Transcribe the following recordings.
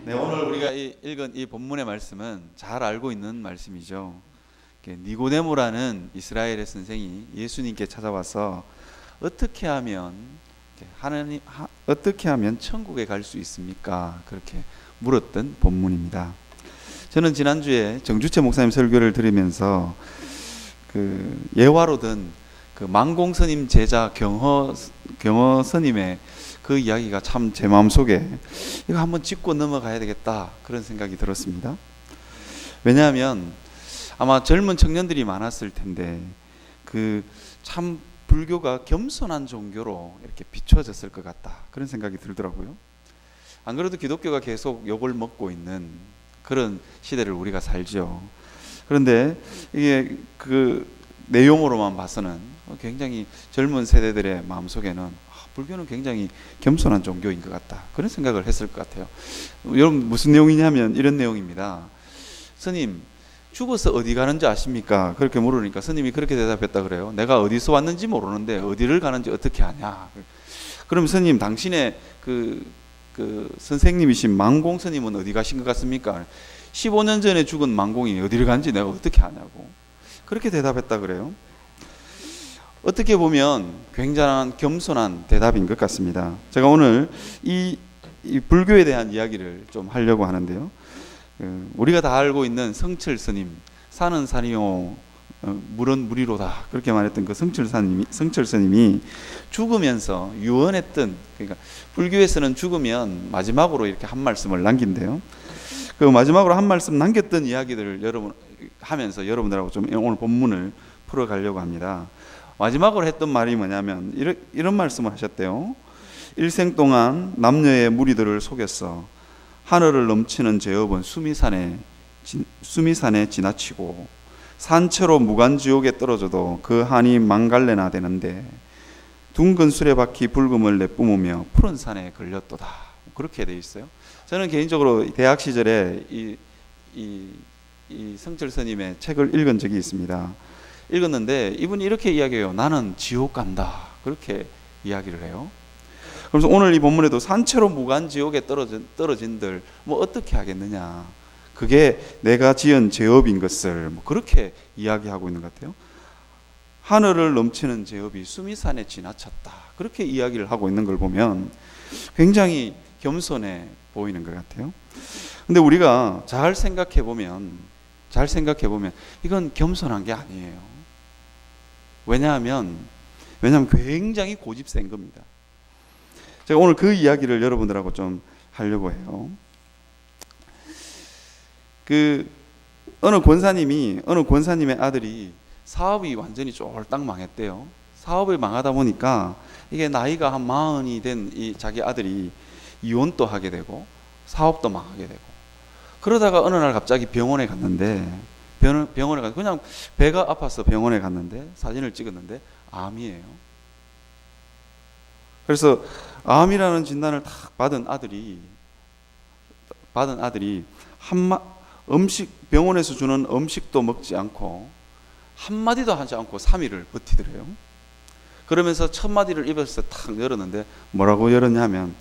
네, 오늘 우리가 읽은 이 본문의 말씀은 잘 알고 있는 말씀이죠. 니고데모라는 이스라엘의 선생이 예수님께 찾아와서 어떻게 하면 어떻게 하면 천국에 갈 수 있습니까? 그렇게 물었던 본문입니다. 저는 지난주에 정주채 목사님 설교를 들으면서 그 예화로 든 그 망공스님 제자 경허 스님의 그 이야기가 참 제 마음속에 이거 한번 짚고 넘어가야 되겠다 그런 생각이 들었습니다. 왜냐하면 아마 젊은 청년들이 많았을 텐데 그 참 불교가 겸손한 종교로 이렇게 비춰졌을 것 같다 그런 생각이 들더라고요. 안 그래도 기독교가 계속 욕을 먹고 있는 그런 시대를 우리가 살죠. 그런데 이게 그 내용으로만 봐서는 굉장히 젊은 세대들의 마음속에는 불교는 굉장히 겸손한 종교인 것 같다 그런 생각을 했을 것 같아요. 여러분 무슨 내용이냐면 이런 내용입니다. 스님 죽어서 어디 가는지 아십니까? 그렇게 물으니까 스님이 그렇게 대답했다 그래요. 내가 어디서 왔는지 모르는데 어디를 가는지 어떻게 아냐. 그럼 스님 당신의 그 선생님이신 망공 스님은 어디 가신 것 같습니까? 15년 전에 죽은 망공이 어디를 간지 내가 어떻게 아냐고 그렇게 대답했다 그래요. 어떻게 보면 굉장한 겸손한 대답인 것 같습니다. 제가 오늘 이 불교에 대한 이야기를 좀 하려고 하는데요. 우리가 다 알고 있는 성철 스님, 산은 산이요, 물은 물이로다 그렇게 말했던 그 성철 스님이 죽으면서 유언했던, 그러니까 불교에서는 죽으면 마지막으로 이렇게 한 말씀을 남긴대요. 그 마지막으로 한 말씀 남겼던 이야기들을 여러분 하면서 여러분들하고 좀 오늘 본문을 풀어가려고 합니다. 마지막으로 했던 말이 뭐냐면 이런 말씀을 하셨대요. 일생 동안 남녀의 무리들을 속였어. 하늘을 넘치는 죄업은 수미산에 지나치고 산채로 무간지옥에 떨어져도 그 한이 망갈래나 되는데 둥근 수레바퀴 불금을 내뿜으며 푸른 산에 걸렸도다. 그렇게 돼 있어요. 저는 개인적으로 대학 시절에 이 성철 스님의 책을 읽은 적이 있습니다. 읽었는데 이분이 이렇게 이야기해요. 나는 지옥 간다. 그렇게 이야기를 해요. 그래서 오늘 이 본문에도 산채로 무간지옥에 떨어진들 뭐 어떻게 하겠느냐. 그게 내가 지은 죄업인 것을 뭐 그렇게 이야기하고 있는 것 같아요. 하늘을 넘치는 죄업이 수미산에 지나쳤다. 그렇게 이야기를 하고 있는 걸 보면 굉장히 겸손해 보이는 것 같아요. 근데 우리가 잘 생각해 보면 이건 겸손한 게 아니에요. 왜냐하면 굉장히 고집센 겁니다. 제가 오늘 그 이야기를 여러분들하고 좀 하려고 해요. 어느 권사님의 아들이 사업이 완전히 쫄딱 망했대요. 사업이 망하다 보니까 이게 나이가 한 40이 된 이 자기 아들이 이혼도 하게 되고 사업도 망하게 되고 그러다가 어느 날 갑자기 병원에 갔는데 그냥 배가 아파서 병원에 갔는데 사진을 찍었는데 암이에요. 그래서 암이라는 진단을 딱 받은 아들이 병원에서 주는 음식도 먹지 않고 한마디도 하지 않고 3일을 버티더래요. 그러면서 첫 마디를 입에서 탁 열었는데 뭐라고 열었냐면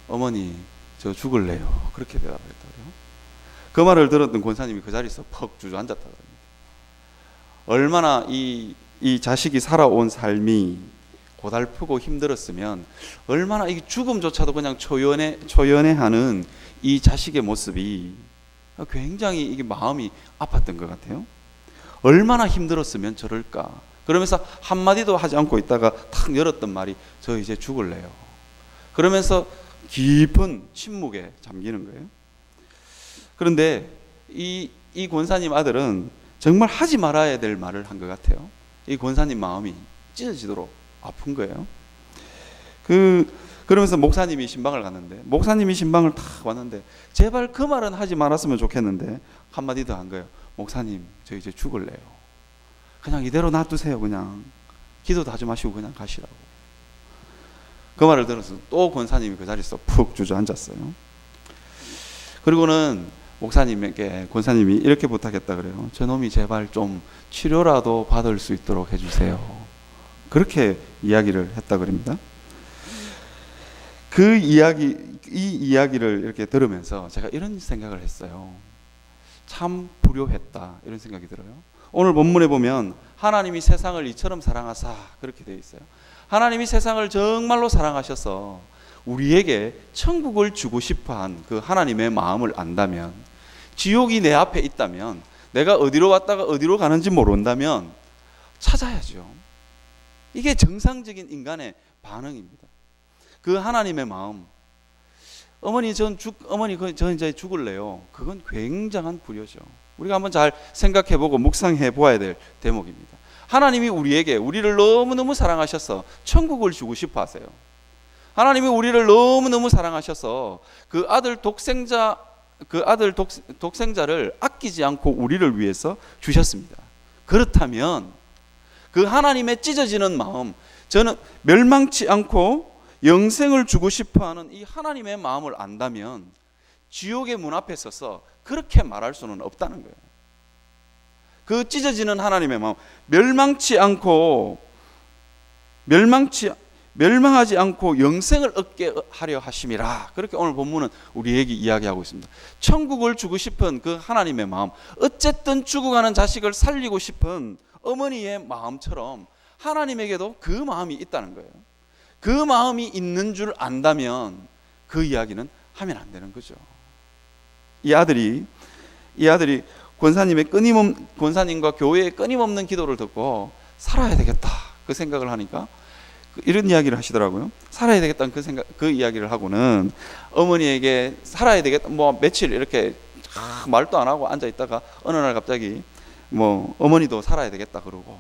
어머니 저 죽을래요. 그렇게 대답했다고요. 그 말을 들었던 권사님이 그 자리에서 퍽 주저앉았다고 합니다. 얼마나 이 자식이 살아온 삶이 고달프고 힘들었으면 얼마나 이 죽음조차도 그냥 초연해하는 이 자식의 모습이 굉장히 이게 마음이 아팠던 것 같아요. 얼마나 힘들었으면 저럴까. 그러면서 한마디도 하지 않고 있다가 탁 열었던 말이 저 이제 죽을래요. 그러면서 깊은 침묵에 잠기는 거예요. 그런데 이 권사님 아들은 정말 하지 말아야 될 말을 한 것 같아요. 이 권사님 마음이 찢어지도록 아픈 거예요. 그러면서 목사님이 신방을 탁 왔는데 제발 그 말은 하지 말았으면 좋겠는데 한마디 더 한 거예요. 목사님 저 이제 죽을래요. 그냥 이대로 놔두세요. 그냥 기도도 하지 마시고 그냥 가시라고. 그 말을 들어서 또 권사님이 그 자리에서 푹 주저앉았어요. 그리고는 권사님이 이렇게 부탁했다 그래요. 저놈이 제발 좀 치료라도 받을 수 있도록 해주세요. 그렇게 이야기를 했다 그럽니다. 이 이야기를 이렇게 들으면서 제가 이런 생각을 했어요. 참 불효했다 이런 생각이 들어요. 오늘 본문에 보면 하나님이 세상을 이처럼 사랑하사 그렇게 되어 있어요. 하나님이 세상을 정말로 사랑하셔서 우리에게 천국을 주고 싶어한 그 하나님의 마음을 안다면, 지옥이 내 앞에 있다면, 내가 어디로 왔다가 어디로 가는지 모른다면 찾아야죠. 이게 정상적인 인간의 반응입니다. 그 하나님의 마음, 어머니 전 이제 죽을래요. 그건 굉장한 불효죠. 우리가 한번 잘 생각해보고 묵상해 보아야 될 대목입니다. 하나님이 우리를 너무너무 사랑하셔서 천국을 주고 싶어 하세요. 하나님이 우리를 너무너무 사랑하셔서 그 아들 독생자를 아끼지 않고 우리를 위해서 주셨습니다. 그렇다면 그 하나님의 찢어지는 마음, 저는 멸망치 않고 영생을 주고 싶어하는 이 하나님의 마음을 안다면 지옥의 문 앞에 서서 그렇게 말할 수는 없다는 거예요. 그 찢어지는 하나님의 마음, 멸망하지 않고 영생을 얻게 하려 하심이라. 그렇게 오늘 본문은 우리에게 이야기하고 있습니다. 천국을 주고 싶은 그 하나님의 마음, 어쨌든 죽어가는 자식을 살리고 싶은 어머니의 마음처럼 하나님에게도 그 마음이 있다는 거예요. 그 마음이 있는 줄 안다면 그 이야기는 하면 안 되는 거죠. 이 아들이 권사님과 교회의 끊임없는 기도를 듣고 살아야 되겠다 그 생각을 하니까 이런 이야기를 하시더라고요. 살아야 되겠다는 그 이야기를 하고는 어머니에게 살아야 되겠다, 며칠 이렇게 말도 안 하고 앉아 있다가 어느 날 갑자기 어머니도 살아야 되겠다 그러고,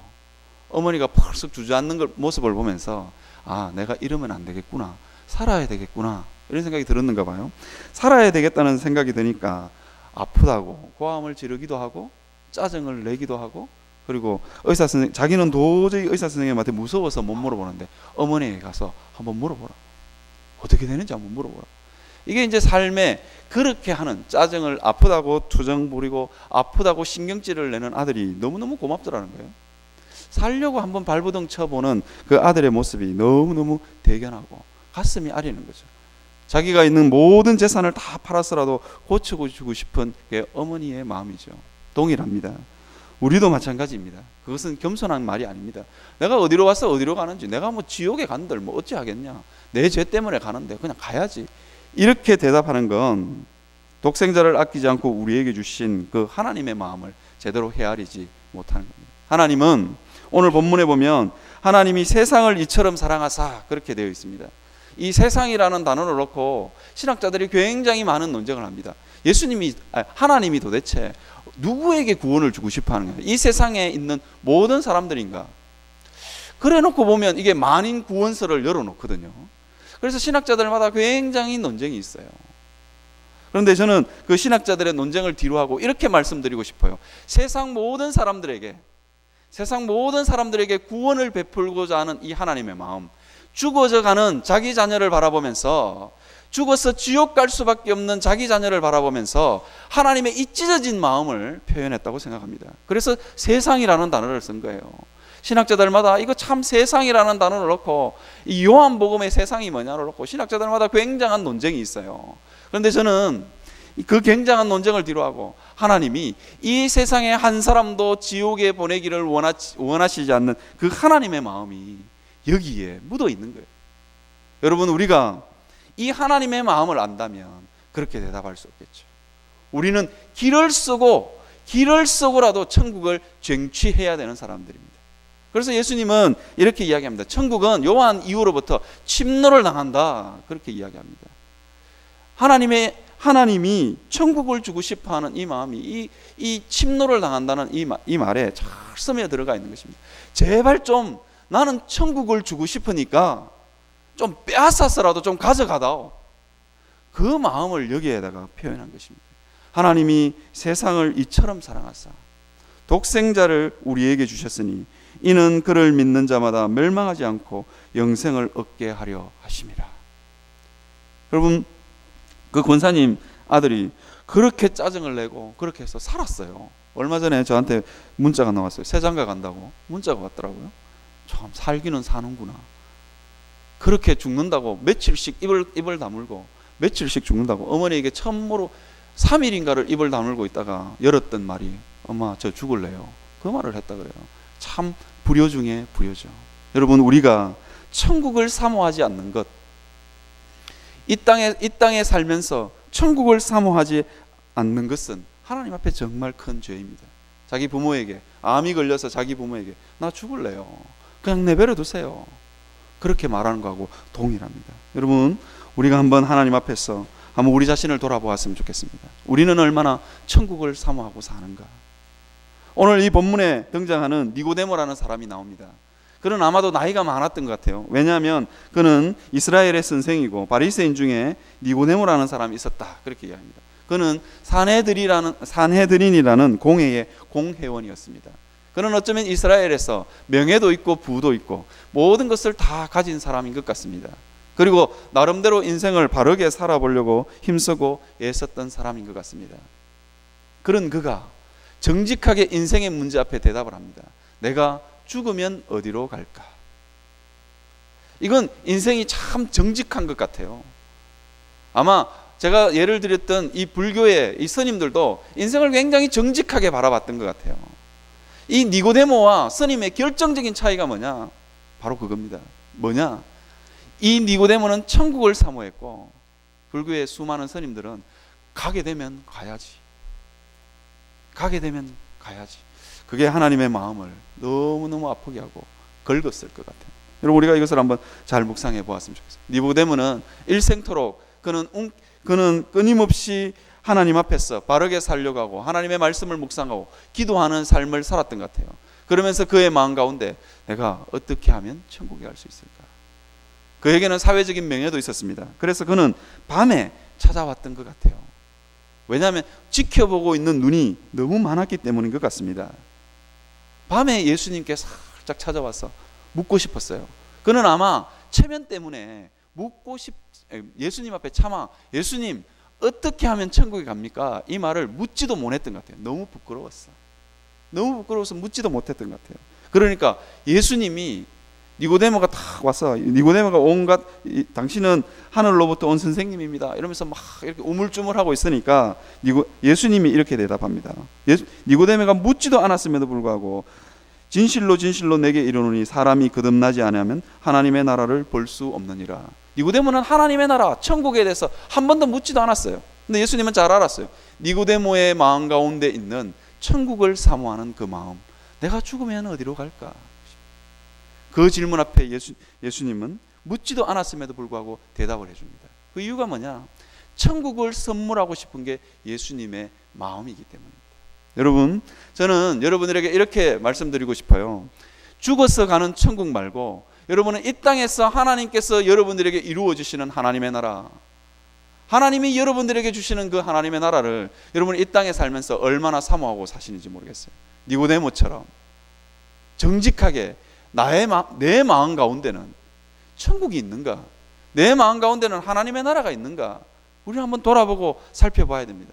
어머니가 펄썩 주저앉는 모습을 보면서 내가 이러면 안 되겠구나, 살아야 되겠구나 이런 생각이 들었는가 봐요. 살아야 되겠다는 생각이 드니까 아프다고 고함을 지르기도 하고 짜증을 내기도 하고, 그리고 자기는 도저히 의사 선생님한테 무서워서 못 물어보는데 어머니에게 가서 한번 물어보라, 어떻게 되는지 한번 물어보라. 이게 이제 삶에 그렇게 하는, 짜증을, 아프다고 투정 부리고 아프다고 신경질을 내는 아들이 너무너무 고맙더라는 거예요. 살려고 한번 발버둥 쳐보는 그 아들의 모습이 너무너무 대견하고 가슴이 아리는 거죠. 자기가 있는 모든 재산을 다 팔아서라도 고치고 주고 싶은 게 어머니의 마음이죠. 동일합니다. 우리도 마찬가지입니다. 그것은 겸손한 말이 아닙니다. 내가 어디로 와서 어디로 가는지, 내가 지옥에 간들 어찌 하겠냐, 내 죄 때문에 가는데 그냥 가야지, 이렇게 대답하는 건 독생자를 아끼지 않고 우리에게 주신 그 하나님의 마음을 제대로 헤아리지 못하는 겁니다. 하나님은 오늘 본문에 보면 하나님이 세상을 이처럼 사랑하사 그렇게 되어 있습니다. 이 세상이라는 단어를 놓고 신학자들이 굉장히 많은 논쟁을 합니다. 하나님이 도대체 누구에게 구원을 주고 싶어 하는 거예요? 이 세상에 있는 모든 사람들인가? 그래 놓고 보면 이게 만인 구원서를 열어놓거든요. 그래서 신학자들마다 굉장히 논쟁이 있어요. 그런데 저는 그 신학자들의 논쟁을 뒤로하고 이렇게 말씀드리고 싶어요. 세상 모든 사람들에게 구원을 베풀고자 하는 이 하나님의 마음, 죽어져가는 자기 자녀를 바라보면서, 죽어서 지옥 갈 수밖에 없는 자기 자녀를 바라보면서 하나님의 이 찢어진 마음을 표현했다고 생각합니다. 그래서 세상이라는 단어를 쓴 거예요. 신학자들마다 이거 참 세상이라는 단어를 넣고 이 요한복음의 세상이 뭐냐를 넣고 신학자들마다 굉장한 논쟁이 있어요. 그런데 저는 그 굉장한 논쟁을 뒤로하고 하나님이 이 세상에 한 사람도 지옥에 보내기를 원하시지 않는 그 하나님의 마음이 여기에 묻어 있는 거예요. 여러분, 우리가 이 하나님의 마음을 안다면 그렇게 대답할 수 없겠죠. 우리는 길을 쓰고라도 천국을 쟁취해야 되는 사람들입니다. 그래서 예수님은 이렇게 이야기합니다. 천국은 요한 이후로부터 침노를 당한다, 그렇게 이야기합니다. 하나님이 천국을 주고 싶어하는 이 마음이 이 침노를 당한다는 이 말에 잘 스며 들어가 있는 것입니다. 제발 좀 나는 천국을 주고 싶으니까 좀 빼앗아서라도 좀 가져가다오, 그 마음을 여기에다가 표현한 것입니다. 하나님이 세상을 이처럼 사랑하사 독생자를 우리에게 주셨으니 이는 그를 믿는 자마다 멸망하지 않고 영생을 얻게 하려 하심이라. 여러분, 그 권사님 아들이 그렇게 짜증을 내고 그렇게 해서 살았어요. 얼마 전에 저한테 문자가 나왔어요. 새장가 간다고 문자가 왔더라고요. 참 살기는 사는구나. 그렇게 죽는다고 며칠씩 입을 다물고 며칠씩 죽는다고. 어머니에게 처음으로 3일인가를 입을 다물고 있다가 열었던 말이 엄마 저 죽을래요. 그 말을 했다 그래요. 참 불효 중에 불효죠. 여러분, 우리가 천국을 사모하지 않는 것, 이 땅에 살면서 천국을 사모하지 않는 것은 하나님 앞에 정말 큰 죄입니다. 자기 부모에게, 암이 걸려서 자기 부모에게 나 죽을래요, 그냥 내버려 두세요, 그렇게 말하는 거하고 동일합니다. 여러분, 우리가 한번 하나님 앞에서 한번 우리 자신을 돌아보았으면 좋겠습니다. 우리는 얼마나 천국을 사모하고 사는가. 오늘 이 본문에 등장하는 니고데모라는 사람이 나옵니다. 그는 아마도 나이가 많았던 것 같아요. 왜냐하면 그는 이스라엘의 선생이고 바리새인 중에 니고데모라는 사람이 있었다, 그렇게 이야기합니다. 그는 산헤드린이라는 공회의 공회원이었습니다. 그는 어쩌면 이스라엘에서 명예도 있고 부도 있고 모든 것을 다 가진 사람인 것 같습니다. 그리고 나름대로 인생을 바르게 살아보려고 힘쓰고 애썼던 사람인 것 같습니다. 그런 그가 정직하게 인생의 문제 앞에 대답을 합니다. 내가 죽으면 어디로 갈까? 이건 인생이 참 정직한 것 같아요. 아마 제가 예를 드렸던 이 불교의 이 스님들도 인생을 굉장히 정직하게 바라봤던 것 같아요. 이 니고데모와 스님의 결정적인 차이가 뭐냐? 바로 그겁니다. 뭐냐? 이 니고데모는 천국을 사모했고 불교의 수많은 스님들은 가게 되면 가야지, 가게 되면 가야지. 그게 하나님의 마음을 너무너무 아프게 하고 긁었을 것 같아요. 여러분, 우리가 이것을 한번 잘 묵상해 보았으면 좋겠어요. 니고데모는 일생토록 그는 끊임없이 하나님 앞에서 바르게 살려고 하고 하나님의 말씀을 묵상하고 기도하는 삶을 살았던 것 같아요. 그러면서 그의 마음 가운데 내가 어떻게 하면 천국에 갈 수 있을까? 그에게는 사회적인 명예도 있었습니다. 그래서 그는 밤에 찾아왔던 것 같아요. 왜냐하면 지켜보고 있는 눈이 너무 많았기 때문인 것 같습니다. 밤에 예수님께 살짝 찾아와서 묻고 싶었어요. 그는 아마 체면 때문에 예수님 앞에 참아 예수님 어떻게 하면 천국에 갑니까? 이 말을 묻지도 못했던 것 같아요. 너무 부끄러웠어. 너무 부끄러워서 묻지도 못했던 것 같아요. 그러니까 예수님이 니고데모가 딱 와서 니고데모가 온갖 당신은 하늘로부터 온 선생님입니다 이러면서 막 이렇게 우물쭈물하고 있으니까 예수님이 이렇게 대답합니다. 니고데모가 묻지도 않았음에도 불구하고 진실로 진실로 내게 이르노니 사람이 거듭나지 않으면 하나님의 나라를 볼 수 없느니라. 니고데모는 하나님의 나라 천국에 대해서 한 번도 묻지도 않았어요. 근데 예수님은 잘 알았어요. 니고데모의 마음 가운데 있는 천국을 사모하는 그 마음, 내가 죽으면 어디로 갈까? 그 질문 앞에 예수님은 묻지도 않았음에도 불구하고 대답을 해줍니다. 그 이유가 뭐냐? 천국을 선물하고 싶은 게 예수님의 마음이기 때문입니다. 여러분, 저는 여러분들에게 이렇게 말씀드리고 싶어요. 죽어서 가는 천국 말고 여러분은 이 땅에서 하나님께서 여러분들에게 이루어 주시는 하나님의 나라, 하나님이 여러분들에게 주시는 그 하나님의 나라를 여러분이 이 땅에 살면서 얼마나 사모하고 사시는지 모르겠어요. 니고데모처럼 정직하게 내 마음 가운데는 천국이 있는가? 내 마음 가운데는 하나님의 나라가 있는가? 우리는 한번 돌아보고 살펴봐야 됩니다.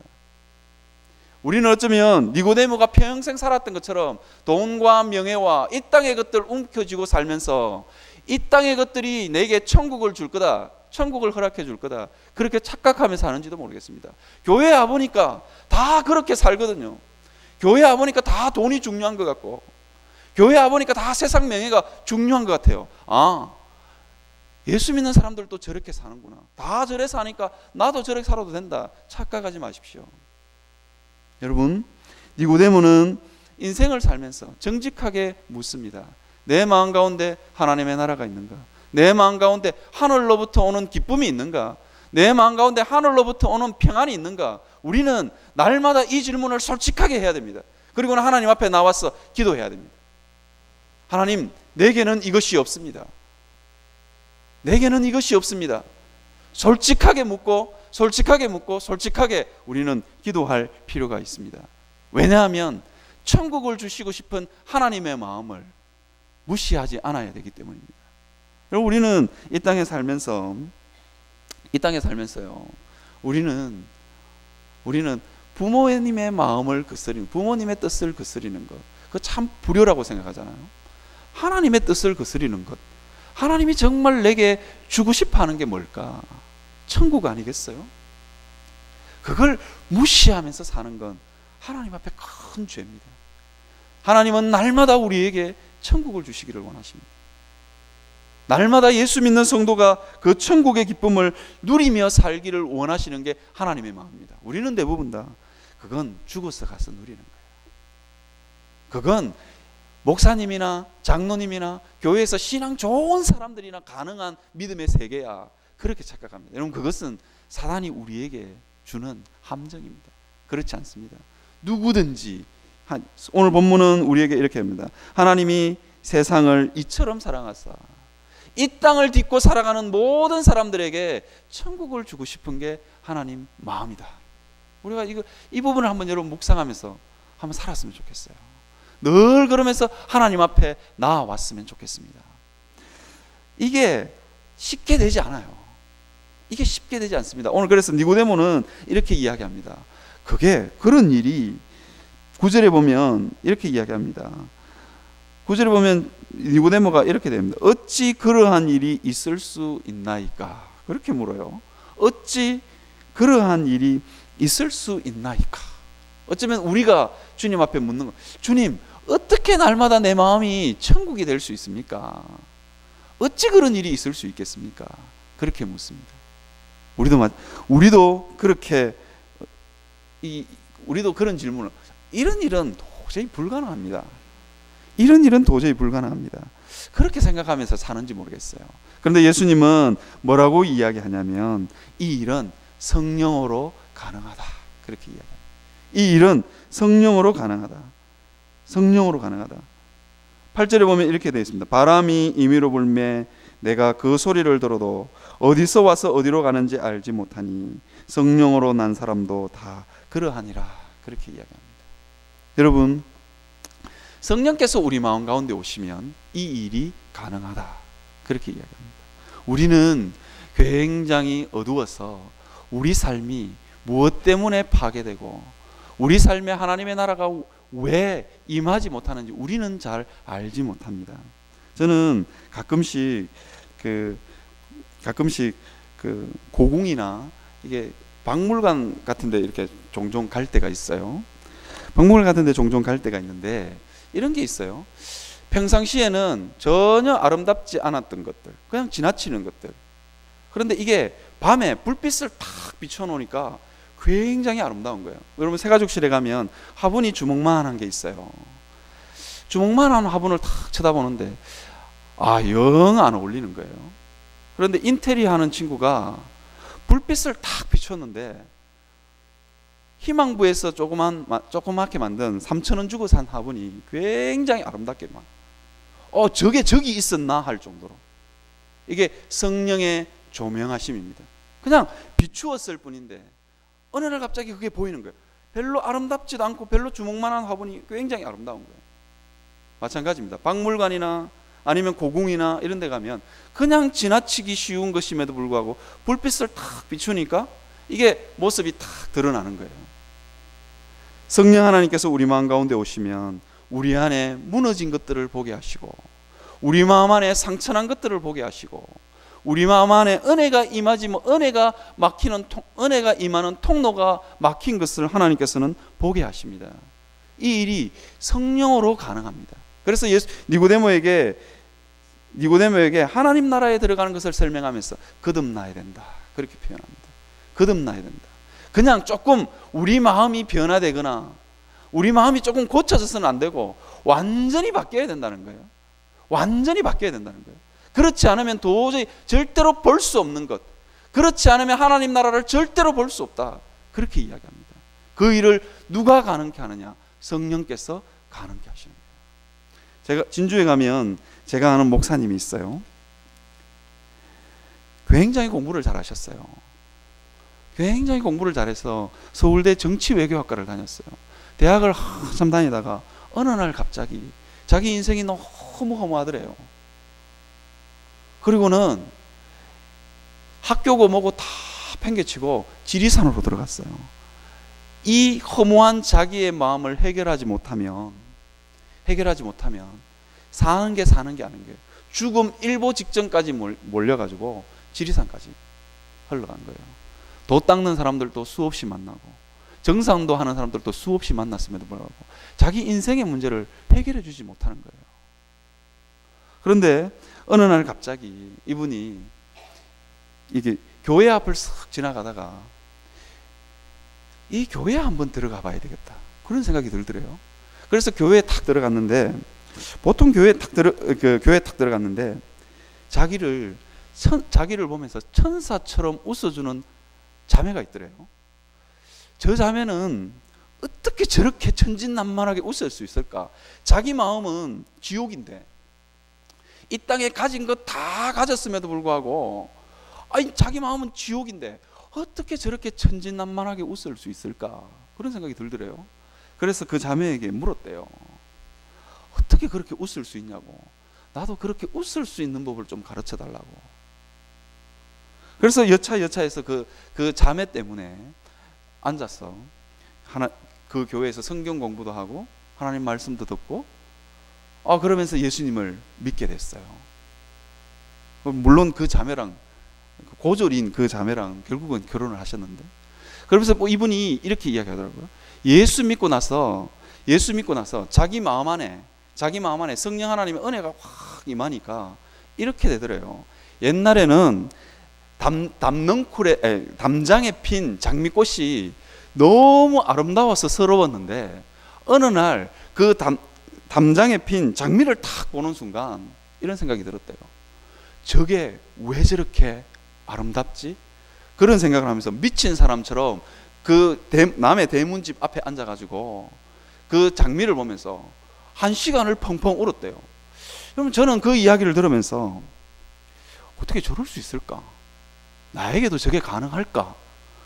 우리는 어쩌면 니고데모가 평생 살았던 것처럼 돈과 명예와 이 땅의 것들 움켜쥐고 살면서 이 땅의 것들이 내게 천국을 줄 거다, 천국을 허락해 줄 거다, 그렇게 착각하며 사는지도 모르겠습니다. 교회에 와보니까 다 그렇게 살거든요. 교회에 와보니까 다 돈이 중요한 것 같고 교회에 와보니까 다 세상 명예가 중요한 것 같아요. 아, 예수 믿는 사람들도 저렇게 사는구나, 다 저래 사니까 나도 저렇게 살아도 된다, 착각하지 마십시오. 여러분, 니고데모는 인생을 살면서 정직하게 묻습니다. 내 마음 가운데 하나님의 나라가 있는가? 내 마음 가운데 하늘로부터 오는 기쁨이 있는가? 내 마음 가운데 하늘로부터 오는 평안이 있는가? 우리는 날마다 이 질문을 솔직하게 해야 됩니다. 그리고는 하나님 앞에 나와서 기도해야 됩니다. 하나님, 내게는 이것이 없습니다. 내게는 이것이 없습니다. 솔직하게 묻고 솔직하게 우리는 기도할 필요가 있습니다. 왜냐하면 천국을 주시고 싶은 하나님의 마음을 무시하지 않아야 되기 때문입니다. 여러분, 우리는 이 땅에 살면서요, 우리는 부모님의 마음을 거스리는, 부모님의 뜻을 거스리는 것, 그거 참 불효라고 생각하잖아요. 하나님의 뜻을 거스리는 것, 하나님이 정말 내게 주고 싶어 하는 게 뭘까? 천국 아니겠어요? 그걸 무시하면서 사는 건 하나님 앞에 큰 죄입니다. 하나님은 날마다 우리에게 천국을 주시기를 원하십니다. 날마다 예수 믿는 성도가 그 천국의 기쁨을 누리며 살기를 원하시는 게 하나님의 마음입니다. 우리는 대부분 다 그건 죽어서 가서 누리는 거예요. 그건 목사님이나 장로님이나 교회에서 신앙 좋은 사람들이나 가능한 믿음의 세계야, 그렇게 착각합니다. 여러분, 그것은 사단이 우리에게 주는 함정입니다. 그렇지 않습니다. 누구든지, 오늘 본문은 우리에게 이렇게 합니다. 하나님이 세상을 이처럼 사랑하사 이 땅을 딛고 살아가는 모든 사람들에게 천국을 주고 싶은 게 하나님 마음이다. 우리가 이 부분을 한번 여러분 묵상하면서 한번 살았으면 좋겠어요. 늘 그러면서 하나님 앞에 나아왔으면 좋겠습니다. 이게 쉽게 되지 않아요. 이게 쉽게 되지 않습니다. 오늘 그래서 니고데모는 이렇게 이야기합니다. 그런 일이 9절에 보면 이렇게 이야기합니다. 9절에 보면 니고데모가 이렇게 됩니다. 어찌 그러한 일이 있을 수 있나이까? 그렇게 물어요. 어찌 그러한 일이 있을 수 있나이까? 어쩌면 우리가 주님 앞에 묻는 거, 주님, 어떻게 날마다 내 마음이 천국이 될 수 있습니까? 어찌 그런 일이 있을 수 있겠습니까? 그렇게 묻습니다. 우리도 그렇게 우리도 그런 질문을, 이런 일은 도저히 불가능합니다. 이런 일은 도저히 불가능합니다. 그렇게 생각하면서 사는지 모르겠어요. 그런데 예수님은 뭐라고 이야기하냐면 이 일은 성령으로 가능하다. 그렇게 이야기합니다. 이 일은 성령으로 가능하다. 성령으로 가능하다. 8절에 보면 이렇게 되어 있습니다. 바람이 임의로 불매 내가 그 소리를 들어도 어디서 와서 어디로 가는지 알지 못하니 성령으로 난 사람도 다 그러하니라. 그렇게 이야기합니다. 여러분, 성령께서 우리 마음 가운데 오시면 이 일이 가능하다. 그렇게 이야기합니다. 우리는 굉장히 어두워서 우리 삶이 무엇 때문에 파괴되고 우리 삶에 하나님의 나라가 왜 임하지 못하는지 우리는 잘 알지 못합니다. 저는 가끔씩 고궁이나 이게 박물관 같은데 이렇게 종종 갈 때가 있어요. 박물관 같은데 종종 갈 때가 있는데 이런 게 있어요. 평상시에는 전혀 아름답지 않았던 것들, 그냥 지나치는 것들. 그런데 이게 밤에 불빛을 탁 비춰놓으니까 굉장히 아름다운 거예요. 여러분, 새가족실에 가면 화분이 주먹만한 게 있어요. 주먹만한 화분을 탁 쳐다보는데 영 안 어울리는 거예요. 그런데 인테리어 하는 친구가 불빛을 탁 비췄는데 희망부에서 조그맣게 만든 3,000원 주고 산 화분이 굉장히 아름답게 저기 있었나 할 정도로. 이게 성령의 조명하심입니다. 그냥 비추었을 뿐인데 어느 날 갑자기 그게 보이는 거예요. 별로 아름답지도 않고 별로 주먹만한 화분이 굉장히 아름다운 거예요. 마찬가지입니다. 박물관이나 아니면 고궁이나 이런 데 가면 그냥 지나치기 쉬운 것임에도 불구하고 불빛을 탁 비추니까 이게 모습이 탁 드러나는 거예요. 성령 하나님께서 우리 마음 가운데 오시면 우리 안에 무너진 것들을 보게 하시고 우리 마음 안에 상처난 것들을 보게 하시고 우리 마음 안에 은혜가 은혜가 임하는 통로가 막힌 것을 하나님께서는 보게 하십니다. 이 일이 성령으로 가능합니다. 그래서 니고데모에게 하나님 나라에 들어가는 것을 설명하면서 거듭나야 된다. 그렇게 표현합니다. 거듭나야 된다. 그냥 조금 우리 마음이 변화되거나 우리 마음이 조금 고쳐져서는 안 되고 완전히 바뀌어야 된다는 거예요. 완전히 바뀌어야 된다는 거예요. 그렇지 않으면 도저히 절대로 볼 수 없는 것, 그렇지 않으면 하나님 나라를 절대로 볼 수 없다. 그렇게 이야기합니다. 그 일을 누가 가능케 하느냐? 성령께서 가능케 하시는 거예요. 제가 진주에 가면 제가 아는 목사님이 있어요. 굉장히 공부를 잘하셨어요. 굉장히 공부를 잘해서 서울대 정치외교학과를 다녔어요. 대학을 한참 다니다가 어느 날 갑자기 자기 인생이 너무 허무하더래요. 그리고는 학교고 뭐고 다 팽개치고 지리산으로 들어갔어요. 이 허무한 자기의 마음을 해결하지 못하면 사는 게 아닌 거예요. 죽음 일보 직전까지 몰려가지고 지리산까지 흘러간 거예요. 도 닦는 사람들도 수없이 만나고 정상도 하는 사람들도 수없이 만났음에도 불구하고 자기 인생의 문제를 해결해 주지 못하는 거예요. 그런데 어느 날 갑자기 이분이 이게 교회 앞을 쓱 지나가다가 이 교회에 한번 들어가 봐야 되겠다, 그런 생각이 들더래요. 그래서 교회에 탁 들어갔는데, 보통 교회에 탁 들어갔는데 자기를 보면서 천사처럼 웃어주는 자매가 있더래요. 저 자매는 어떻게 저렇게 천진난만하게 웃을 수 있을까? 자기 마음은 지옥인데 이 땅에 가진 것 다 가졌음에도 불구하고 자기 마음은 지옥인데 어떻게 저렇게 천진난만하게 웃을 수 있을까? 그런 생각이 들더래요. 그래서 그 자매에게 물었대요. 어떻게 그렇게 웃을 수 있냐고. 나도 그렇게 웃을 수 있는 법을 좀 가르쳐 달라고. 그래서 여차여차해서 그 자매 때문에 앉아서 그 교회에서 성경 공부도 하고 하나님 말씀도 듣고 그러면서 예수님을 믿게 됐어요. 물론 그 자매랑, 고졸인 그 자매랑 결국은 결혼을 하셨는데, 그러면서 이분이 이렇게 이야기하더라고요. 예수 믿고 나서 자기 마음 안에 성령 하나님의 은혜가 확 임하니까 이렇게 되더래요. 옛날에는 담장에 핀 장미꽃이 너무 아름다워서 서러웠는데 어느 날 그 담장에 핀 장미를 탁 보는 순간 이런 생각이 들었대요. 저게 왜 저렇게 아름답지? 그런 생각을 하면서 미친 사람처럼 그 남의 대문집 앞에 앉아가지고 그 장미를 보면서 1시간을 펑펑 울었대요. 그러면 저는 그 이야기를 들으면서 어떻게 저럴 수 있을까? 나에게도 저게 가능할까?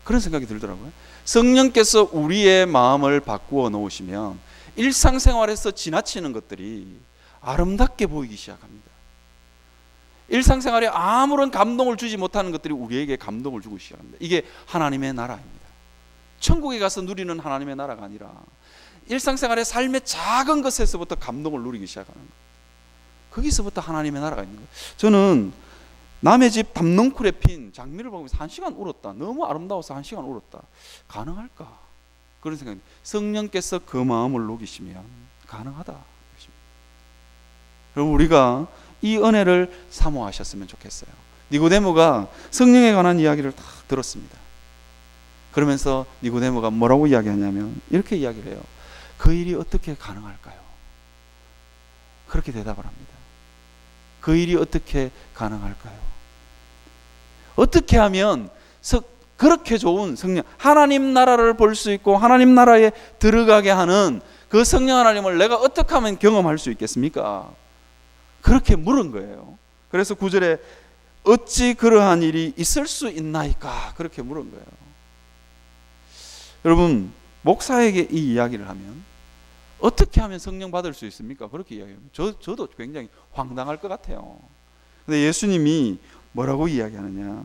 그런 생각이 들더라고요. 성령께서 우리의 마음을 바꾸어 놓으시면 일상생활에서 지나치는 것들이 아름답게 보이기 시작합니다. 일상생활에 아무런 감동을 주지 못하는 것들이 우리에게 감동을 주고 시작합니다. 이게 하나님의 나라입니다. 천국에 가서 누리는 하나님의 나라가 아니라 일상생활의 삶의 작은 것에서부터 감동을 누리기 시작하는 거예요. 거기서부터 하나님의 나라가 있는 거예요. 저는 남의 집 담농쿨에 핀 장미를 보면서 1시간 울었다. 너무 아름다워서 1시간 울었다. 가능할까? 그런 생각이. 성령께서 그 마음을 녹이시면 가능하다. 그럼 우리가 이 은혜를 사모하셨으면 좋겠어요. 니고데모가 성령에 관한 이야기를 다 들었습니다. 그러면서 니고데모가 뭐라고 이야기하냐면 이렇게 이야기를 해요. 그 일이 어떻게 가능할까요? 그렇게 대답을 합니다. 그 일이 어떻게 가능할까요? 어떻게 하면 그렇게 좋은 성령, 하나님 나라를 볼 수 있고 하나님 나라에 들어가게 하는 그 성령 하나님을 내가 어떻게 하면 경험할 수 있겠습니까? 그렇게 물은 거예요. 그래서 9절에 어찌 그러한 일이 있을 수 있나이까? 그렇게 물은 거예요. 여러분, 목사에게 이 이야기를 하면 어떻게 하면 성령 받을 수 있습니까? 그렇게 이야기합니다. 저도 굉장히 황당할 것 같아요. 근데 예수님이 뭐라고 이야기하느냐?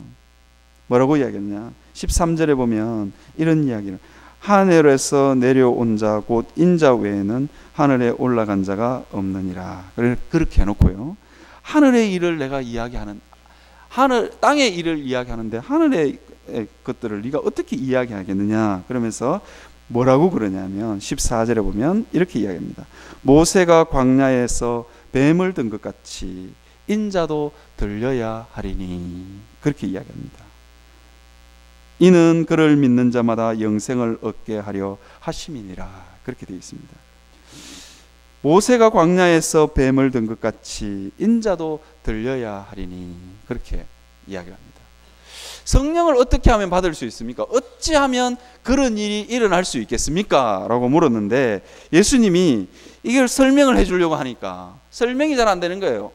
13절에 보면 이런 이야기를, 하늘에서 내려온 자 곧 인자 외에는 하늘에 올라간 자가 없느니라. 그렇게 해놓고요. 하늘의 일을 내가 이야기하는, 땅의 일을 이야기하는데 하늘의 것들을 네가 어떻게 이야기하겠느냐? 그러면서 뭐라고 그러냐면 14절에 보면 이렇게 이야기합니다. 모세가 광야에서 뱀을 든 것 같이 인자도 들려야 하리니. 그렇게 이야기합니다. 이는 그를 믿는 자마다 영생을 얻게 하려 하심이니라. 그렇게 되어 있습니다. 모세가 광야에서 뱀을 든 것 같이 인자도 들려야 하리니. 그렇게 이야기를 합니다. 성령을 어떻게 하면 받을 수 있습니까? 어찌하면 그런 일이 일어날 수 있겠습니까? 라고 물었는데 예수님이 이걸 설명을 해주려고 하니까 설명이 잘 안 되는 거예요.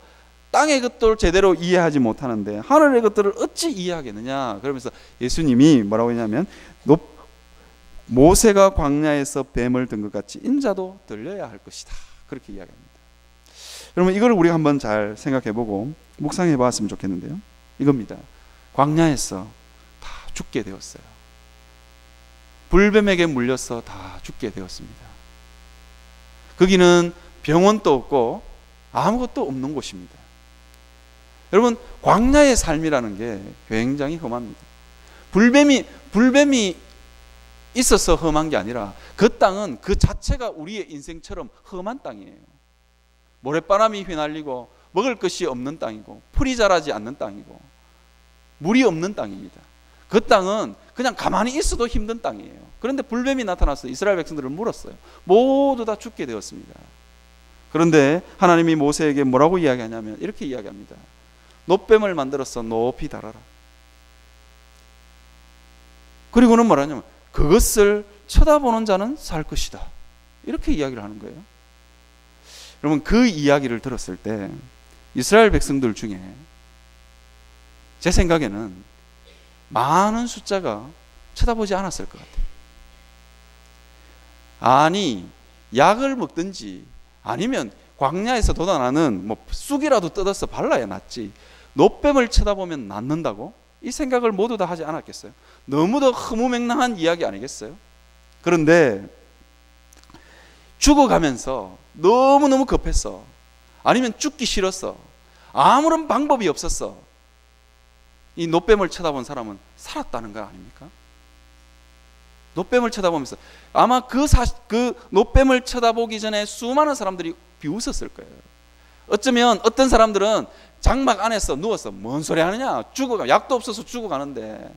땅의 것들을 제대로 이해하지 못하는데 하늘의 것들을 어찌 이해하겠느냐? 그러면서 예수님이 뭐라고 했냐면 모세가 광야에서 뱀을 든 것 같이 인자도 들려야 할 것이다. 그렇게 이야기합니다. 여러분, 이걸 우리가 한번 잘 생각해보고 묵상해 봤으면 좋겠는데요. 이겁니다. 광야에서 다 죽게 되었어요. 불뱀에게 물려서 다 죽게 되었습니다. 거기는 병원도 없고 아무것도 없는 곳입니다. 여러분, 광야의 삶이라는 게 굉장히 험합니다. 불뱀이 있어서 험한 게 아니라 그 땅은 그 자체가 우리의 인생처럼 험한 땅이에요. 모래바람이 휘날리고 먹을 것이 없는 땅이고 풀이 자라지 않는 땅이고 물이 없는 땅입니다. 그 땅은 그냥 가만히 있어도 힘든 땅이에요. 그런데 불뱀이 나타나서 이스라엘 백성들을 물었어요. 모두 다 죽게 되었습니다. 그런데 하나님이 모세에게 뭐라고 이야기하냐면 이렇게 이야기합니다. 놋뱀을 만들어서 높이 달아라. 그리고는 뭐라냐면 그것을 쳐다보는 자는 살 것이다. 이렇게 이야기를 하는 거예요. 여러분, 그 이야기를 들었을 때 이스라엘 백성들 중에 제 생각에는 많은 숫자가 쳐다보지 않았을 것 같아요. 아니, 약을 먹든지 아니면 광야에서 돋아나는 뭐 쑥이라도 뜯어서 발라야 낫지 놋뱀을 쳐다보면 낫는다고? 이 생각을 모두 다 하지 않았겠어요? 너무도 허무맹랑한 이야기 아니겠어요? 그런데 죽어가면서 너무너무 급했어. 아니면 죽기 싫었어. 아무런 방법이 없었어. 이 놋뱀을 쳐다본 사람은 살았다는 거 아닙니까? 놋뱀을 쳐다보면서 아마 그 놋뱀을 쳐다보기 전에 수많은 사람들이 비웃었을 거예요. 어쩌면 어떤 사람들은 장막 안에서 누워서 뭔 소리 하느냐, 죽어가 약도 없어서 죽어가는데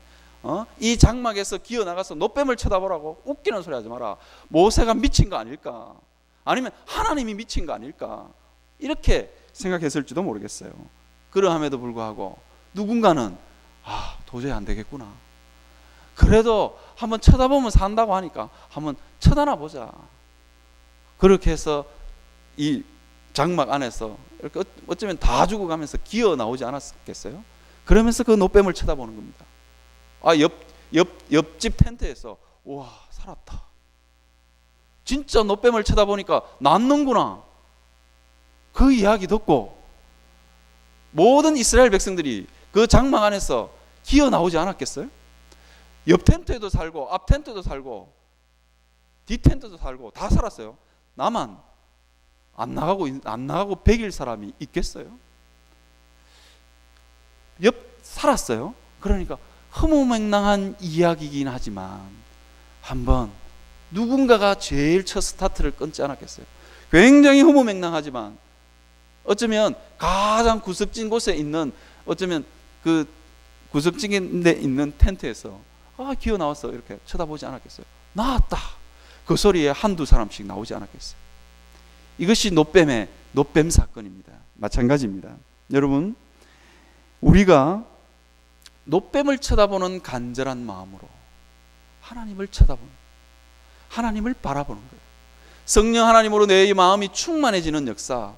이 장막에서 기어 나가서 놋뱀을 쳐다보라고 웃기는 소리 하지 마라. 모세가 미친 거 아닐까? 아니면 하나님이 미친 거 아닐까? 이렇게 생각했을지도 모르겠어요. 그러함에도 불구하고 누군가는 도저히 안 되겠구나. 그래도 한번 쳐다보면 산다고 하니까 한번 쳐다나 보자. 그렇게 해서 이 장막 안에서 이렇게 어쩌면 다 죽어가면서 기어 나오지 않았겠어요? 그러면서 그 놋뱀을 쳐다보는 겁니다. 옆집 텐트에서 우와, 살았다. 진짜 놋뱀을 쳐다보니까 낫는구나. 그 이야기 듣고 모든 이스라엘 백성들이 그 장막 안에서 기어 나오지 않았겠어요? 옆 텐트에도 살고 앞 텐트도 살고 뒤 텐트도 살고 다 살았어요. 나만 안 나가고 100일 사람이 있겠어요? 살았어요. 그러니까 허무맹랑한 이야기이긴 하지만 한번 누군가가 제일 첫 스타트를 끊지 않았겠어요? 굉장히 허무맹랑하지만 어쩌면 가장 구석진 곳에 있는 어쩌면 그 구석진 데 있는 텐트에서 기어 나와서 이렇게 쳐다보지 않았겠어요? 나왔다. 그 소리에 한두 사람씩 나오지 않았겠어요? 이것이 놋뱀 사건입니다. 마찬가지입니다. 여러분, 우리가 놋뱀을 쳐다보는 간절한 마음으로 하나님을 쳐다보는, 하나님을 바라보는 거예요. 성령 하나님으로 내 마음이 충만해지는 역사.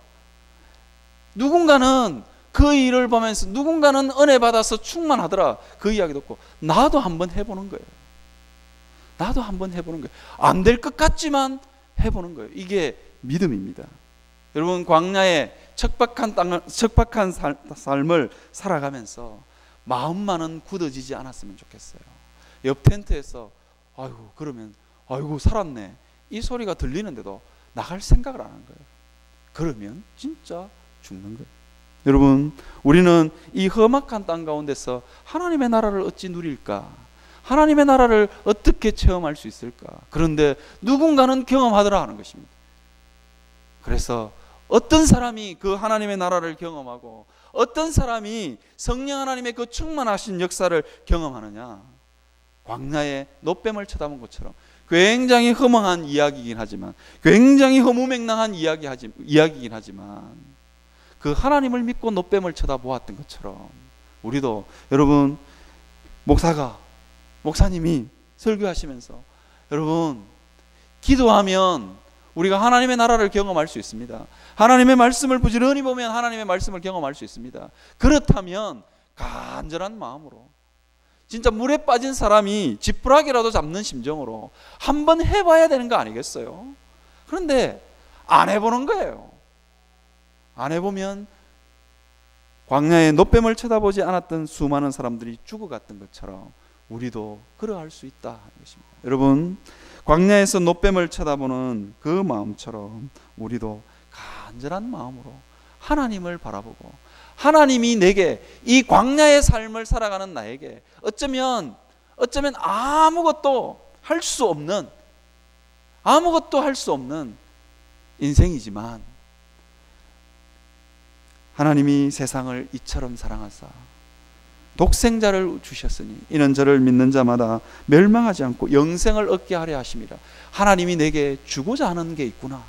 누군가는 그 일을 보면서 누군가는 은혜 받아서 충만하더라. 그 이야기 듣고 나도 한번 해보는 거예요. 나도 한번 해보는 거예요. 안 될 것 같지만 해보는 거예요. 이게 믿음입니다. 여러분, 광야에 척박한 삶을 살아가면서 마음만은 굳어지지 않았으면 좋겠어요. 옆 텐트에서 아이고 살았네 이 소리가 들리는데도 나갈 생각을 안 하는 거예요. 그러면 진짜 죽는 거예요. 여러분, 우리는 이 험악한 땅 가운데서 하나님의 나라를 어찌 누릴까? 하나님의 나라를 어떻게 체험할 수 있을까? 그런데 누군가는 경험하더라 하는 것입니다. 그래서 어떤 사람이 그 하나님의 나라를 경험하고 어떤 사람이 성령 하나님의 그 충만하신 역사를 경험하느냐? 광야에 놋뱀을 쳐다본 것처럼 굉장히 허망한 이야기이긴 하지만, 굉장히 허무맹랑한 이야기이긴 하지만 그 하나님을 믿고 놋뱀을 쳐다보았던 것처럼 우리도, 여러분, 목사님이 설교하시면서 여러분, 기도하면 우리가 하나님의 나라를 경험할 수 있습니다. 하나님의 말씀을 부지런히 보면 하나님의 말씀을 경험할 수 있습니다. 그렇다면 간절한 마음으로, 진짜 물에 빠진 사람이 지푸라기라도 잡는 심정으로 한번 해봐야 되는 거 아니겠어요? 그런데 안 해보는 거예요. 안 해보면 광야에 놋뱀을 쳐다보지 않았던 수많은 사람들이 죽어갔던 것처럼 우리도 그러할 수 있다 하는 것입니다. 여러분, 광야에서 놋뱀을 쳐다보는 그 마음처럼 우리도 간절한 마음으로 하나님을 바라보고, 하나님이 내게 이 광야의 삶을 살아가는 나에게 어쩌면 어쩌면 아무것도 할 수 없는 인생이지만 하나님이 세상을 이처럼 사랑하사 독생자를 주셨으니 이는 저를 믿는 자마다 멸망하지 않고 영생을 얻게 하려 하심이라. 하나님이 내게 주고자 하는 게 있구나.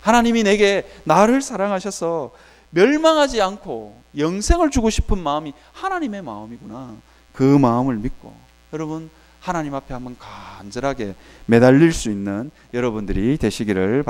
하나님이 내게 나를 사랑하셔서 멸망하지 않고 영생을 주고 싶은 마음이 하나님의 마음이구나. 그 마음을 믿고 여러분 하나님 앞에 한번 간절하게 매달릴 수 있는 여러분들이 되시기를 바랍니다.